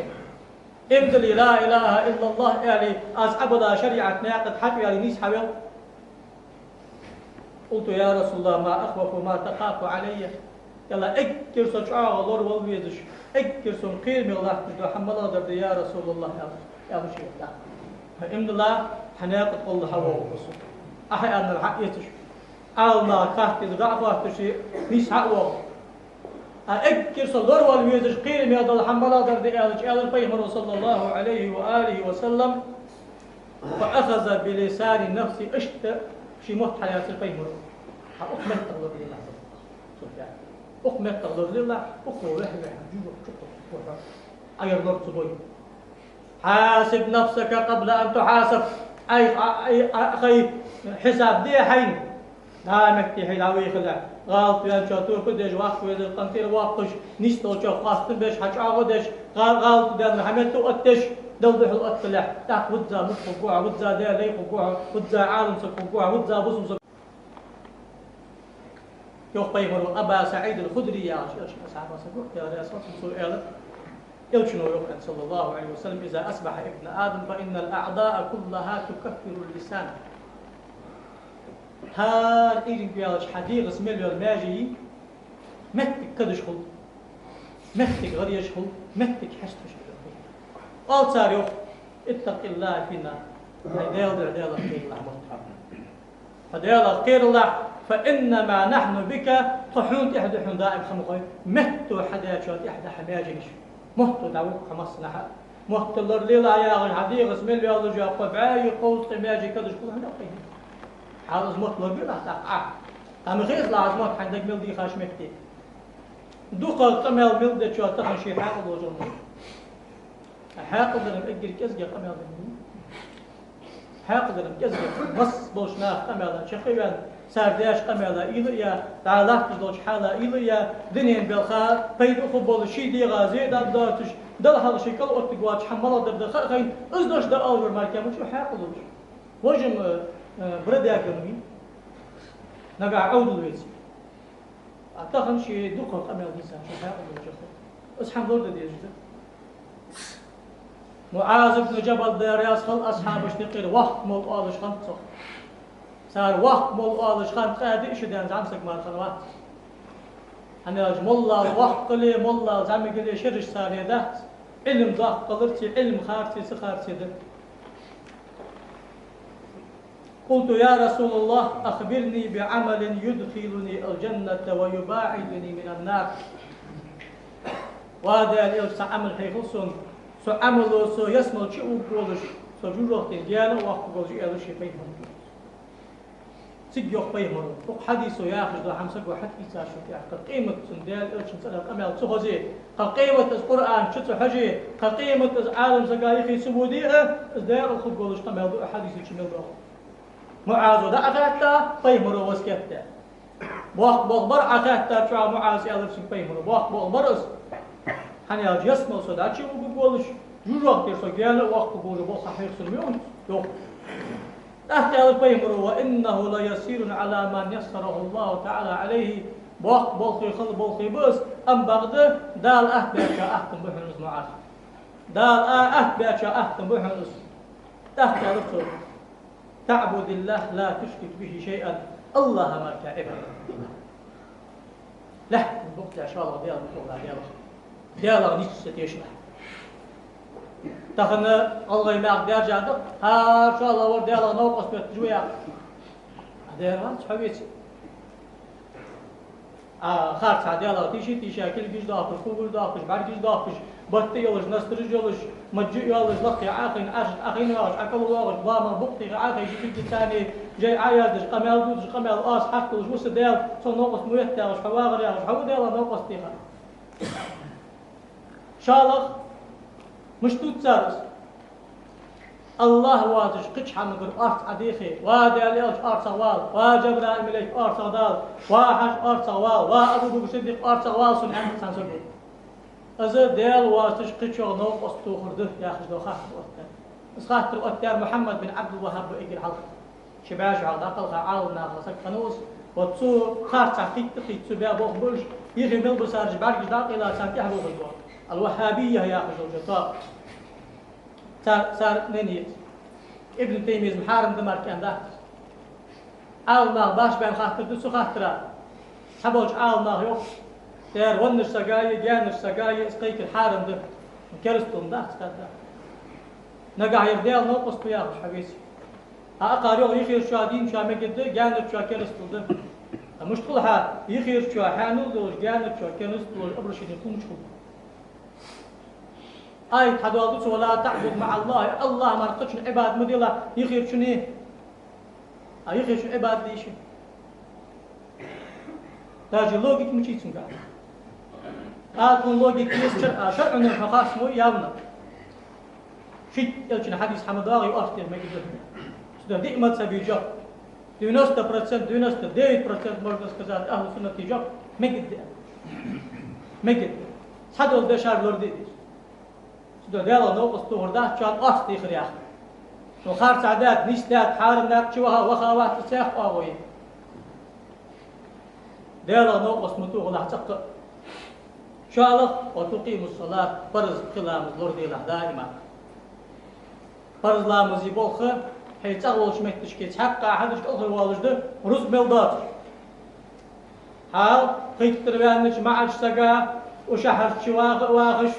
ابدل لا إله إلا الله يعني أصحاب شريعة ناقد حق يعني نيس حبيل قلت يا رسول الله ما أخوف ما تخاف علي يلا اكر سجعة الله والويزش اكر سنقير من الله تجد حمد درد يا رسول الله يا مشيخ لا فإن الله حناقد قل حوا وقصر أحيانا الحق يتش الله كهت ضعفه تشي نيس حقوه أكر صدر والويزش قير من الله حمد درد يا الفيمر صلى الله عليه وآله وسلم فأخذ بلسان نفسي اشت شي موت حياة الفيمر أكمل تغلب لله سبحانه أكمل تغلب لله أخوة رحمة جوجو شكرا أير لورد سبوي حاسب نفسك قبل أن تحاسب أي أخي حساب دي حين دائمك تي حين عوي خلع غلط يا شاتور كدش واقف ويد القنطير واقش نيستو شو خاص تبش حاج عودش غلط ده محمد تقتش دلدح الأطلع تاك وزا مفقوع وزا ده لي فقوع وزا عالم سفقوع وزا بصم يوم بيمر أبا سعيد الخدري يا أصحاب سبق يا رسول سؤال يلشنو يوم صلى الله عليه وسلم إذا أصبح ابن آدم فإن الأعضاء كلها تكفر اللسان. هار إيجن بيالش حديق اسم الماجي متك كدش خل متك غريش خل متك حشتش قال ساريو اتق الله فينا هديل خير الله هديل خير الله فإنما نحن بك طحون إحدى حندائم خمقين مهتو حدا شوت إحدى حماجيش مهتو دعوك خمس نحا مهتو الليلة يا غن حديق اسم الله جا قبعاي قوت قماجي كدش خل هنا قيم حاضر مهتو الليلة تقع أما غير لازمات عندك ملدي خاش مكتي دوقا قمال ملدة شو تخن شي حاقل وجرم حاقل درم أجر كزجة قمال مني حاقل درم كزجة بس بوشناخ قمال شقيان سارداش قمال إيليا تعالى تزوج حالة إيليا دنيا بالخا بيد أخبول شي دي غازي داتش دل هذا شيء كل وقت جوات حمله در خاين أزدوش در أول مركب وشو حاقل وجم بردي كمين نقع عود الويس أعتقد شيء دقة أمل الإنسان شو حاول الجسد أصحاب دور دي جزء معاذ بن جبل دارياس خل أصحاب اشتقير وقت مول آلش خمس صار وقت مول آلش خمس قاعد إيش دان زعمسك مال خلوات أنا أج ملا وقت قلي ملا زعم قلي شرش صار يده علم ضاق قلرتي علم خارتي سخارتي ده قلت يا رسول الله أخبرني بعمل يدخلني الجنة ويباعدني من النار. وهذا الإلس عمل حيخلصون سو عملو سو يسمل شيء وقولش سو جروح تنجيانا وقت قولش إلش يفيهم سيجيوخ فيهم وق حديثو ياخذ دو حمسك وحد إيسا شوك ياخذ قيمة سندال إلش مسألة أمال سوهزي قيمة القرآن شتو حجي قيمة عالم زقايخي سبودية إزدار الخب قولش قمال دو حديثو شمال دو معاذ دا أخذتا فيمرو وسكتا بوق بر أخذتا شو معاذ يالف سك فيمرو بوق برس حني الجسم صدق شو بقولش جروح ترسو جانا وقت بقول بوق صحيح سلميون يو تحت يالف فيمرو وإنه لا يسير على من يسره الله تعالى عليه بوق خل بوق بس أم بغده دال أهبك أهتم بحنس معاذ دال أهبك أهتم بحنس تحت يالف تعبد الله لا تشرك به شيئا الله ما كعبه لا الوقت إن شاء الله ديالغ نيش ستيشنا تخنا الله يماك ديال جادو ها إن شاء الله ور ديالغ نوقص بتجويا ديالغ حبيتي خارج ديالغ تيشي كل جيش داخل كل داخل بعد جيش داخل بطي يولش نسترج يولش مجي يولش لقي عاقين أخين يولش أكل يولش ضامن بقتي عاقي يجي الثاني جاي عيادش قمال دوج قمال آس حق وش وس ديال صار ناقص مويت يولش حواغر يولش حو ديال ناقص تيها شالخ مش توتسارس الله واجش قش حمقر أرث عديخي وادي يولش أرث سوال وجبرائيل ملك أرث صدال وحش أرث سوال وأبو بكر صديق أرث سوال سن عند سانسبي أزر ديال واسش قشوا نوق أستوخرده ياخذ دو خاطر وقتها خاطر وقتها محمد بن عبد الوهاب بإجر حلق شباش على أقل عاون ناخذ قنوس وتصو خاطر حقيقة تسبيع بوخ برج يجي مل بسارج بعد جدار إلى سانتي حبوب الدوا الوهابية ياخذ الجطاء صار نيت ابن تيمية محارم دمار كان ده عاون ناخ باش بين خاطر دسو خاطره حبوش عاون ناخ يوم تيار ونش سجاي جانش سجاي اسقيك الحارم ده كرستون ده استاذ نقع يرديال نوقص بياخش حبيسي أقاريو يخير شادين شامي جد جانش شا كرستون ده مش طلها يخير شا حانو دوش جانش شا كرستون أبرش يكون شو أي حدوالدوس ولا تعبد مع الله الله ما رقتش عباد مديلا يخير شنو يخير شو عباد ليش تاجي لوجيك مشي تسمع أكون لوجيك شرع من الحقاس مو يامنا شيء يلشنا حديث حمد الله يؤثر ما يقدر سده دائما سبيجا 90% 98% مركز كذا أهل السنة تيجا ما قد حدول بشار لوردي سده ديالا نوقس تهرده كان أصلي خرياخ وخارج عادات نشتات حارم ناقشوها وخوات السياق أغوي ديالا نوقس متوغ لحتق شالق وتقيم الصلاة فرز قلام لوردي له دائما فرز لامز يبوخ حي تغول شمتش كي تحقق حدش أخر والجد رز ملدات حال قيت تربيانش معش سقا وشحر واغش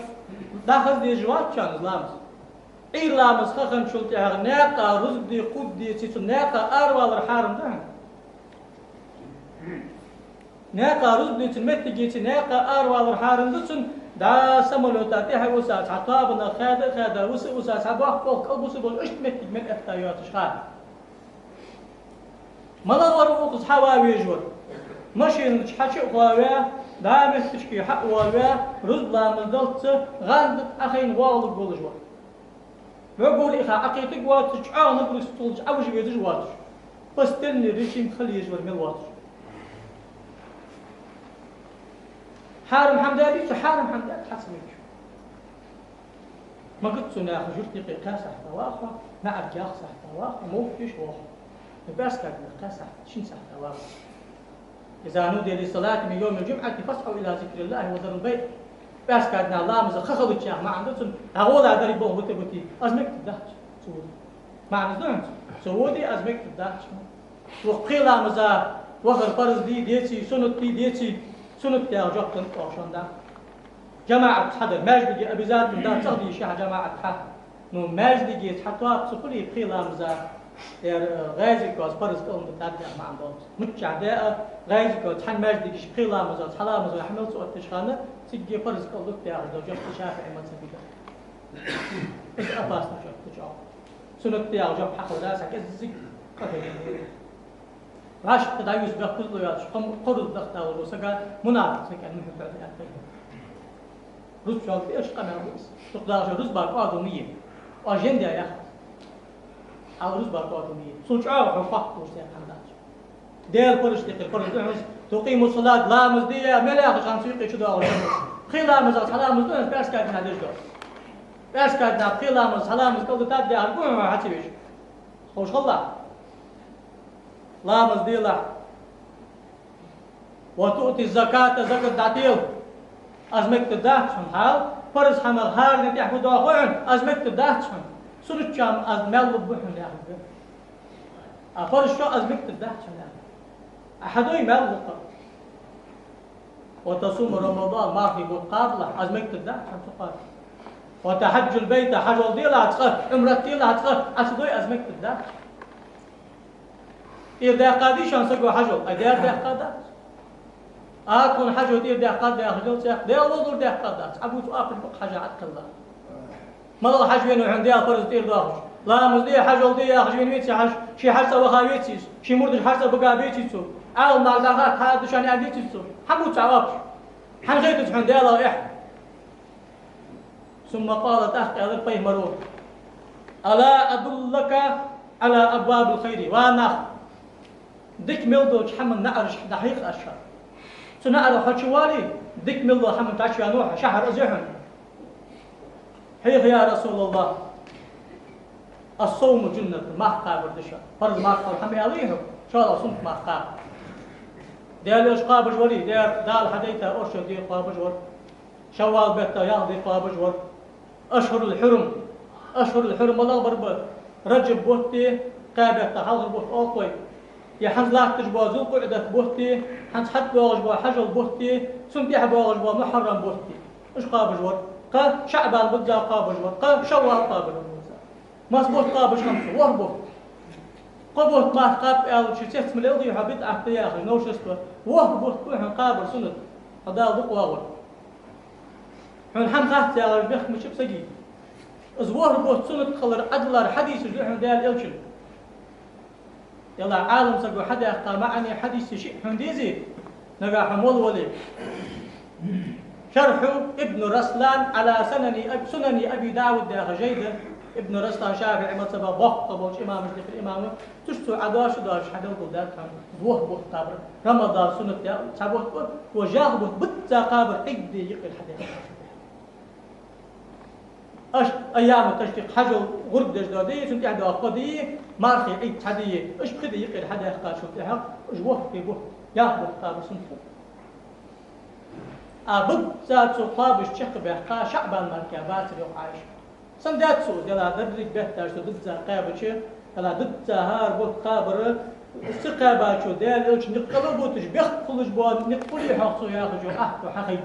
داخل دي جوات كان لامز إيه لامز خخن شلت ناقة رز دي قد دي تيتو ناقة أروال الحارم ده ناقة رز دي تمت جيتي ناقة أروال الحارم ده دا سملو تاتيها وساس عطابنا خادا وساس عباح فوق أبوس بول اشتمت من احتياط شخان ملا ورقص حواوي جور ماشين حشي قواوي دائما تشكي حق واوي رز لامز دلت غاندت أخين والق بول جور وأقول إخا عقيتك واتش نقول استولج أوش بيدج واتش بس تلني ريشيم خلي يجور من واتش حارم حمداني حارم حمداني حسبك ما قلت سنة خجرتي قاسح تواخا ما أرجع صح تواخا مو فيش واخا بس كان قاسح شين صح تواخا إذا نودي للصلاة من يوم الجمعة فاسعوا إلى ذكر الله وذروا البيع بس كان الله مز خخلوا الشيخ ما عندهم أقول هذا اللي بوه بتي أزمك تدهش سعودي ما عندهم سعودي أزمك تدهش وقيل مزا وغر فرض ديتي سنة ديتي سنة يا جاكن أوشان دا جماعة حدا ماجد أبي زاد من دا تغدي شيء جماعة حدا نو ماجد جيت حتى بسقولي قيل مزا غازي كوز فرض كون بتابع ما عندهم متشعداء غازي كوز حن ماجد جيش قيل مزا حلا مزا حمل سوء تشخانه تيجي فرض كون بتاع دا جاك شافعي ما تسبيده إيش أباس نشوف تجاو سنة يا جاك حق راسك إزاي قتل راش تدايوس بكل ياش قرض دختا وروسكا منافق سكان من بعد أكثر روس شو في إيش قناة روس تقدر روس باقادونية أجندة يا أخ روس باقادونية سوتشار حفاظ روسيا خنداش دير فرش تقل فرش دهنس تقيم الصلاة لا مزدية ملاك شانسيق شو داور خلا مزات حلا مزدون بس كاتنا ديش بس كاتنا خلا مز حلا مز كل تابع أربعة حتى بيش خوش خلا لا مزديلة وتؤتي الزكاة زكاة دعتيل أزمك تدهشن حال فرز حمل هار نتي أحمد أخوين أزمك تدهشن سنة شام أزمل بحن يا أخي فرز شو أزمك تدهشن يا أخي أحدوي مال وتصوم رمضان ما في قابلة أزمك تدهشن تقال وتحج البيت حج الديلة هتخف امرتيلة هتخف أسدوي أزمك تدهشن إذا قاديش أنسقوا حجو أدير ده قادات أكون حجو دير ده قاد ده حجو سيح ده وضر ده قادات أبو تقابل بق حاجة عتق الله ما الله حجوين وعندي فرز دير ده لا مزدي حجو دي حجوين ويتي حج شي حج سوا خاويتي شي مرد حج سوا بقابيتي تو أو ما دخلت هذا شان عندي تو حبو تعرف حنجيت عندي الله إح ثم قالت أختي هذا الفيه مرور ألا أدلك على أبواب الخير وأنا ديك ملدو حمل نعرش دحيق أشهر سنعرف حشوالي ديك ملدو حمل تعشى نوح شهر أزيحن هي يا رسول الله الصوم جنة ما قابر دشا فرض ما قابر حمي عليهم شاء الله صمت ما قابر ديال إيش قابر جوري دال حديثة أرشد دي قابر جور شوال بيتا ياضي قابر جور أشهر الحرم الله برب رجب بوتي قابر حضر بوت أوقوي يا حنز لا تجبوا ذو قعدة بوتي حنز حد بوجبوا حجل بوتي سنتي بوجبوا محرم بوتي إيش قابج ور قا شعبان بدأ قابج ور قا شوال قابج ما سبوت قابج خمسة وربوت قبوت ما قاب أو شيء تسمى الأرض يحبط أحد يا أخي نوش اسمه وربوت كوه قابج سنة هذا ذوق واول حن حم خات يا رجل بيخ مش بسجي أزوار بوت سنة خلر أدلر حديث جوه دال إلشل يلا عالم سقوا حدا قال معني حديث شيء حنديزي نقع حمول ولي شرح ابن رسلان على سنن أبي داود يا جيدة ابن رسلان شافعي مذهب بخ قبول إمام مجلس الإمام تشتو عداش حدا القدات كان بوه قابر رمضان سنة يا تابوه وجاهبه بتا قابر عدي يقل حدا أيام التشريق حجو غرب دجدادية سنت إحدى قضية مارخي عيد حدية إيش بخدي يقل حدا يخاش سنت إحدى إيش بوه في بوه ياخذ قابل سنت أبد ذات صقاب الشق بحقا شعبان مركبات ريو عايش سندات سو يلا درج بهتاش ضد قابش يلا ضد هار بوت قابر استقابات شو دال إلش نقلبوتش بيخلج بوان نقول يحصو ياخذ أحد حقي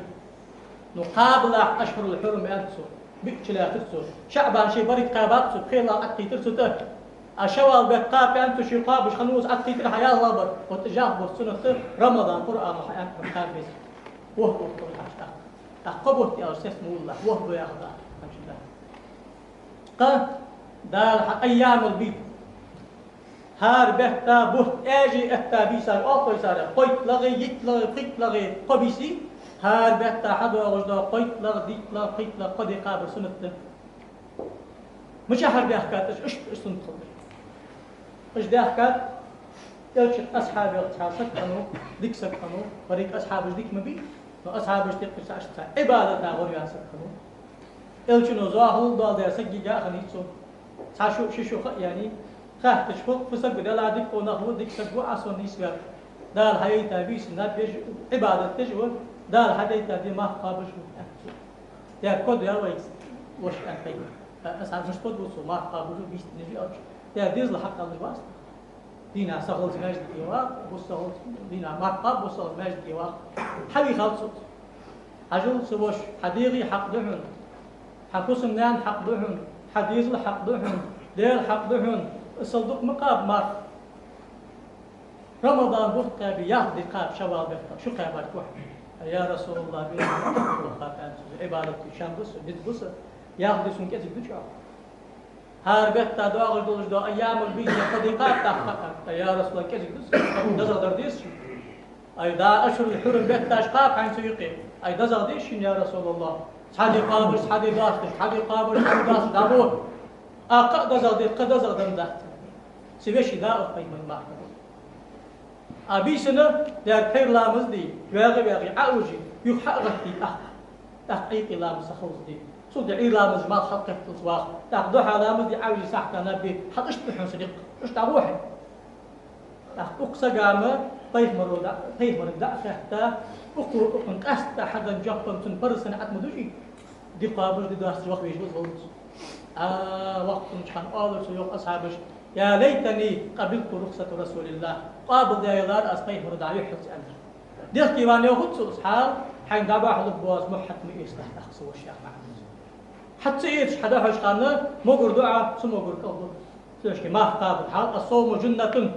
نقابل أشهر الحرم أنسو بيكشلا ترسو شعبان شي بريد قابات سو خيلا أتقي ترسو ته أشوال بقاب أنتو شي قابش خلوص أتقي تر حياة لابر وتجاه برسنة رمضان قرآن وحياة مقابس وهو كل حاجة أقبض يا أستاذ الله وهو ياخذ قا دال أيام البيت هار بهتا بوت أجي التابي صار أقوى صار قيت لغي يتلغي قيت لغي قبيسي هار بهتا حدوا وجدا قيت لغ ديت لغ قيت لغ قد قابل سنة مش هار بهكات إيش سنة خبر إيش بهكات يلش أصحابي سكنوا ديك سكنوا فريق أصحابي ديك مبي أصحابي ديك ساعة عبادة تاغور سكنوا يلش نزاهل دال ده سجى جا خليتو ساشو شو يعني خا تشفق فسق بدل عدك ونهو ديك سجوا عصون يسقى دال هاي تابيس نبيج عبادة تجوا دال هاي تابي ما قابش يا كود يا ويس وش أنتي أصحاب مش كود وصو ما قابش بيس نجي أوش يا ديز لحق الله باس دينا سهل ماجد إيواق وسهل دينا ما قاب وسهل ماجد إيواق حبي خالصوت عجول سوش حديقي حق دهن حكوس النان حق دهن حديث حق دهن ديل حق دهن الصدق مقاب مار رمضان بوقت قابي ياخذ قاب شوال بيخطر شو قابات واحد يا رسول الله بين عبادة شام بس بيت بس ياخذ سون كذا بتشوا هار بيت دعاء الدولج دعاء أيام البيت صديقات تحقق يا رسول الله كذا بس دزر درديس أي دا أشهر الحرم بيت تاشقاق عن سيقي أي دزر ديش يا رسول الله حد قابش حد داشتش حد قابش حد داش دابور أقعد زادي قد زادم ذات سويش دا أخي من ما أبي سنة در خير لامز دي ياغي عوجي يحققتي تحقيق لامز خلص دي صد لامز ما حققت الصواخ تاخذوها لامز دي عوجي صح نبي حقشت بحن صديق ايش تعروحي أقصى قامة طيف مرودا طيف مردا حتى أقو قست حدا جابن تنبرسن أتمدوشي دي قابل دي داس وقت يجوز غلط وقت كان أول سيوق أصحابش يا ليتني قبلت رخصة رسول الله قابل دايلار أسقيه مردا يحس أمر ديك كيوان ياخذ أصحاب حين دابا حلب بواز محتم يستح أخصو الشيخ محمد حتى إيش حدا حش قانا مقر دعاء سمو مقر كوب سوشكي ما قابل حال الصوم جنة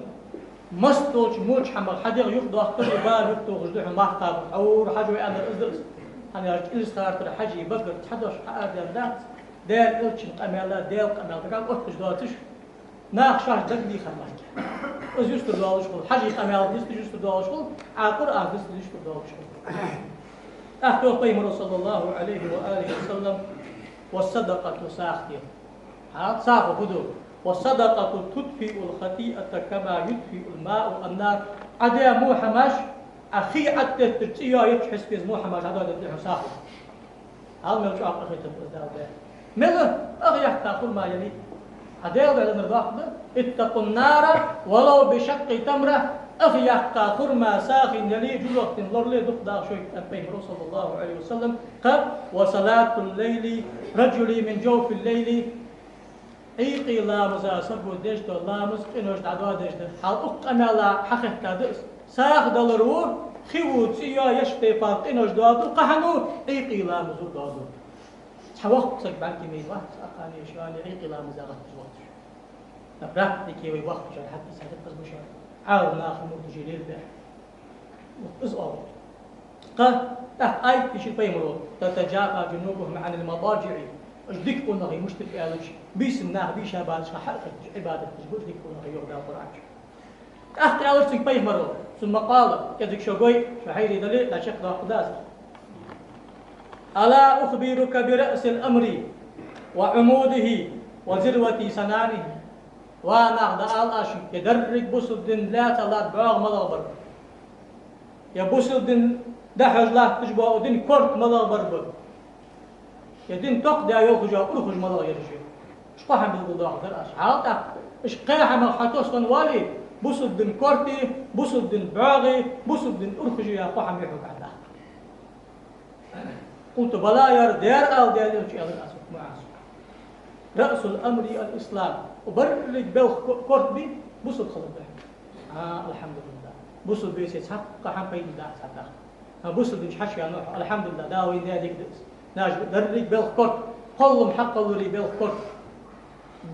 مستوش موش حمل حديق يقضى أخطر بال يقضى غجدوح ما قابل أو حاجة أنا إزدرس أنا إلس خارتر حاجي بقر تحدوش حقاد يردات دير إلشن قميلا دير قميلا تقال أخش دواتش ناخشاش دقلي خمالك إز يستر دوالش قل حاجي قميلا يستر دوالش قل عاقر يستر دوالش قل أخطو قيمر صلى الله عليه وآله وسلم والصدقة ساختي هذا ساخ بدو والصدقة تطفئ الخطيئة كما يطفئ الماء النار عدي مو حماش أخي عدت ترتيا يتحس بيز مو حماش هذا اللي ساخه هذا ملك عقل أخي تبقى ماذا أخي يحتى كل ما يلي عدي على نرضاح اتقوا النار ولو بشق تمرة أخي يحتى خرما ساخن يلي جلوة لورلي دقدا شوي البيهر صلى الله عليه وسلم قال وصلاة الليل رجلي من جوف الليل إيقي لامز سبو ديشتو لامز إنوش دعوا ديشتو حال أقملا حقق كادس ساخ دلروح خيوت سيا يشتي فاق إنوش دواتو قحنو إيقي لامز دواتو حوق سك بانكي ميد واحد أقاني شواني إيقي لامز أغت جواتو نبرات ديكي وي وقت شوان حتى ساعدت بس مشوان عاود ناخر مرتجي ليل بيح إزقاو قال آي تشي بيمرو تتجافى جنوبهم عن المضاجع اشدك قلنا غي مشتك آلش بيس الناه بيشا بالش حلقة عبادة تجبوش ديك قلنا غي يغدا قرآن أخت آلش تك بيه مرو ثم قال كذلك شوقوي شحيري دليل لا شك ذا قداس ألا أخبرك برأس الأمر وعموده وذروة سنانه وانا أخذ آل آشي يدرك بسدن لا تلات باغ ملغبر يا بسدن دحج لا تجبو ودن كورت ملغبر يدين تقدى يخرج أخرج ملا يرجع شقاح من الوضع درس حالته شقاح من حتوس والي بوسد دن كورتي بوسد دن باغي بوسد دن أخرج يا قاح من يحوك عنده قلت بلا يا دير أو دير يلشي على الأسف معاصر رأس الأمر الإسلام وبرك بيو كورتبي بوصل خلط به الحمد لله بوصل بيسيت حق حق بين دا صدق بوصل مش حشي نوح الحمد لله داوي ناديك ناج درك بيو كورت كلهم حق اللي بيو كورت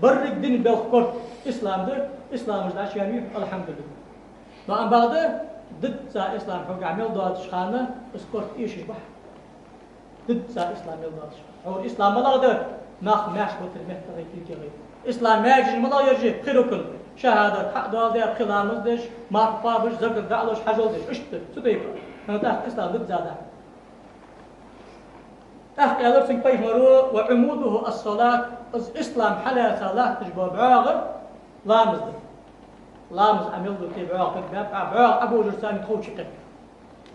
برك دين بيو كورت إسلام ده إسلام مش داش يعني الحمد لله ما بعده ضد سا إسلام حق عمل دوات شخانة اسكورت إيش يشبح ضد سا إسلام يلداش هو إسلام ما ده ناخ ماش بطل محتاج كي غير إسلام ما يجي ما يرجع خير كل شهادة حق دوال ده خلال مزدش ما فابش زقر دعلوش حجولدش إشت سديب أنا تأخ إسلام ضد زاده أخ يا سنك بيه مرو وعموده الصلاة إسلام حلا صلاة تجبر بعاغر لا مزد لا مز عمل له تبعاغ بعاغ أبو جرسان تخوش قط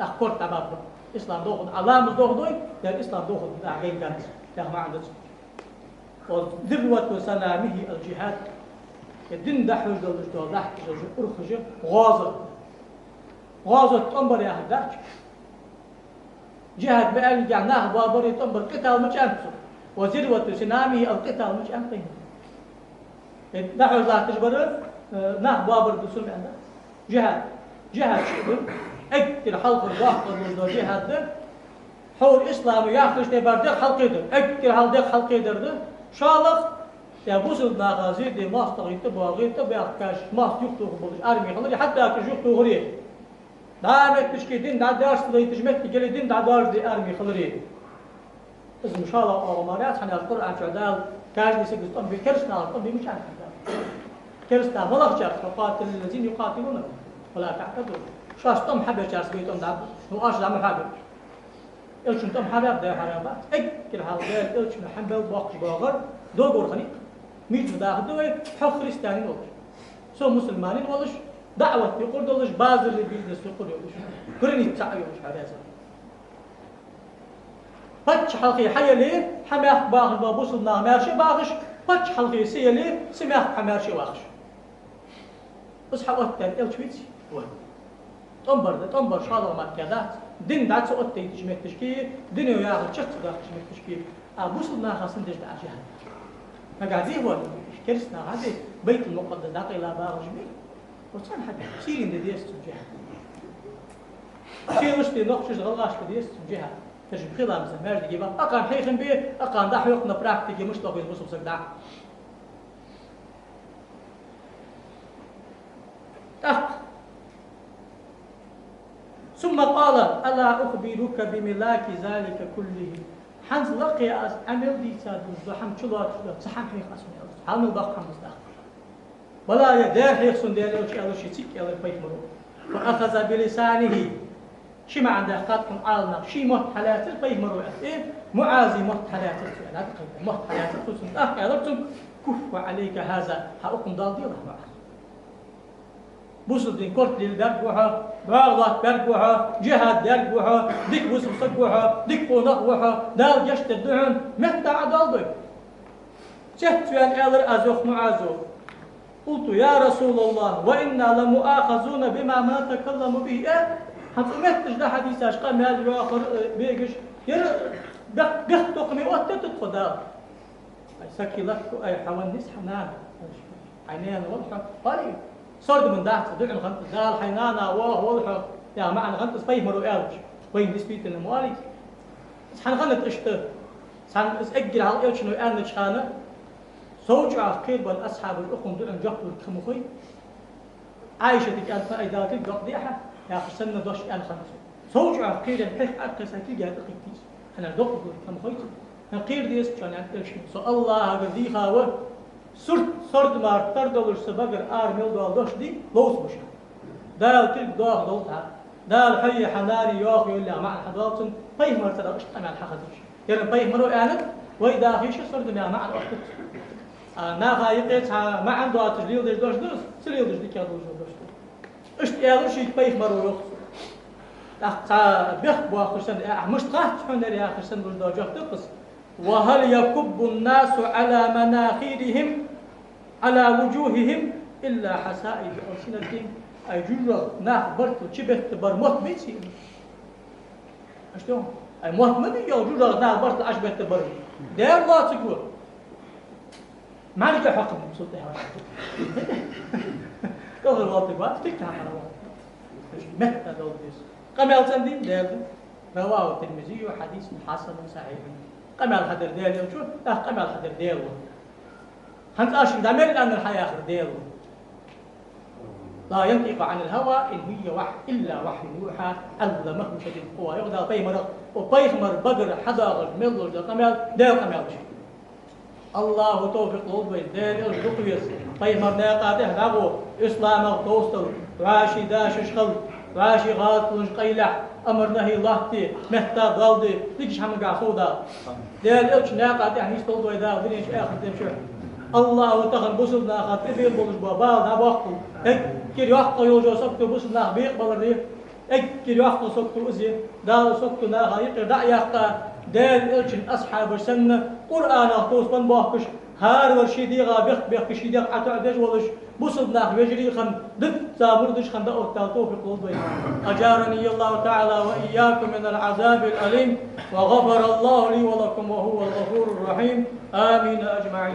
أخ كورت عبابه إسلام دوخد علامة دوخدوي ده الإسلام دوخد ده عين جانس ده ما عنده وذروة سلامه الجهاد الدين ده حوج دولش دول ده حوج أرخج غازة تنبر يا هداك جهاد بقى جعناه بابري تنبر قتال مش أنفسه وذروة سلامه القتال مش أنفسه ده حوج ده تجبر ناه بابر بسمع عنده جهاد شبه أكثر حلق الواحد من جهاد ده حول إسلام يأخذ تبردق حلق يدر أكثر حلق يدر ده شالخ يا بوسل ناغازي دي ماس تغيت باغيت بيحكاش ماس يخطو بولش أرمي خلري حتى أكش يخطو غري دائما تشكيدين دا درس لي تجمت جلدين دا درس دي أرمي خلري إذا إن شاء الله أمارات حنا القرآن شعدال كاج دي سجل طب كرسنا طب مش عارف كرسنا ملخ جاب فقاتل الذين يقاتلون ولا تعتذروا شاش طم حبة جالس بيتهم دعم هو أشرع محابة إلشون طم حبة ده حرامات كل حالات إلشون حنبل باقش باغر دو غور خنيق ميت مداخل دوي حق خريستاني ولش سو مسلمانين ولش دعوة يقول دولش بازر البيزنس يقول يولش كرني تعيو مش حداثة بتش حلقي حيا ليه حماخ باغ بابوس النامارشي باغش بتش حلقي سيا ليه سماخ حمارشي واغش بس حوات تاني إلشويتي تنبر شغله ما كذا دين دعت سقط تجمع تشكيل دين وياخد شخص داخل تجمع تشكيل أبوسنا خاصن تجد أجهل ما قاعدين هو كرسنا هذا بيت المقدس داخل إلى باغ جميل وصان حد سيرين ديس تجاه سير وش نقش غلاش ديس تجاه تجمع خلا مثلا ما يجي بقى أقام حيخن بيه أقام ده حيقنا براكتيكي مش تقول بس بسك ده ثم قال ألا أخبرك بملاك ذلك كله حنز لقي عمل دي سادوز وحم شلوات صحن حيخ أسمي حمل ضخ حمز داخل ولا يدار حيخ سندير أو شيء أو شيء تيك أو بيت مرو فأخذ بلسانه شي ما عنده قاتكم عالنا شي مت حالات بيت مرو إيه معازي مت حالات لا تقول مت حالات خصوصا قالتم كف عليك هذا حقكم ضال دي الله بوصل دين كورت للبرد وحا بعضات برد وحا جهاد درد وحا ديك بوصل صد وحا ديك قونق وحا دال جشت الدعن متى عدال ضيق شهد فيان إلر أزوخ معازو قلت يا رسول الله وإنا لمؤاخذون بما ما تكلم به حتى ده حديث أشقى مال وآخر بيقش بيختق مئات تدخل أي سكي لك أي حوانيس حنان عينين والحق قليل صرد من داعت دعم غنط دال حينانا واه والحق يا معنا غنط فيه مرو إلش وين نسبيت الموالي سحن غنط اشتر سحن أجل على إيش إنه أنا شخانة زوج عقيل والأصحاب الأخوة دعم جقل الخمخي عايشة ألف أيداك قضيحة يا أخي سنة دوش ألف خمسة زوج عقيل الحق أرقصتي جات قيتيس أنا دقق الخمخي نقير ديس كان يعتبر شيء سو الله قدي خاوة صرت مار تردل السباقر آرميل دول دوش دي لوس بشا دال تلك دوخ دولتها دال حي حناني يوخ يولي مع الحضارتن بيه مرتدى اشت أمع الحقدش يعني بيه مرو آنت وإذا خيش صرت مع الأخت ناخا يقيتها ما عنده تجليل ديش دوش دوس سليل ديش دي كادوش دوش اشت إيالو شيء بيه مرو يوخ أختا بيخ بواخر سنة مش تخاط حنر يا آخر سنة دول دوجه تقص وهل يكب الناس على مناخيرهم على وجوههم إلا حسائد ألسنتهم أي جرة ناخ برتو شبه برموت بيتي أشتون أي مهتم بيه وجود نال برت العشبة تبري دير الله تقول ما لك حق بسلطة قبل الوقت تقول تكتها على الوقت مهتا دول ديس قمال تندين دير رواه الترمذي وحديث حسن صحيح قمال حدر دير شو قمال حدر دير هنت أشهد دمر أن الحياة آخر دير لا ينطق عن الهوى إن هي وحي إلا وحي يوحى علمه شديد القوى يغدى بيمر وبيخمر بقر حدا المل قمال دير قمال شيء الله توفيق لوضوي دير الرقيس بيمر ناقاته نابو إسلام توستر راشي داش شخل راشي غاط لنش قيلح أمر نهي لهتي مهتا ضالدي ليش هم قاصودا دير إلش ناقاته يعني استوضوي دا ودينش آخر تمشي الله تغن بوسنا خاطر في بولش بابا نا وقت كير وقت يوجو سكتو بوسنا بيق بالري كير وقت سكتو ازي دا سكتو نا هايق دا يقا دال الشن اصحاب السنه قران اخوس بن باكش هار ورشيدي غا بيخ شيدي عتو عدج ولش بوسنا بيجري خن دد زامردش خن دا اوتاتو في قلبي اجارني الله تعالى واياكم من العذاب الاليم وغفر الله لي ولكم وهو الغفور الرحيم امين اجمعين.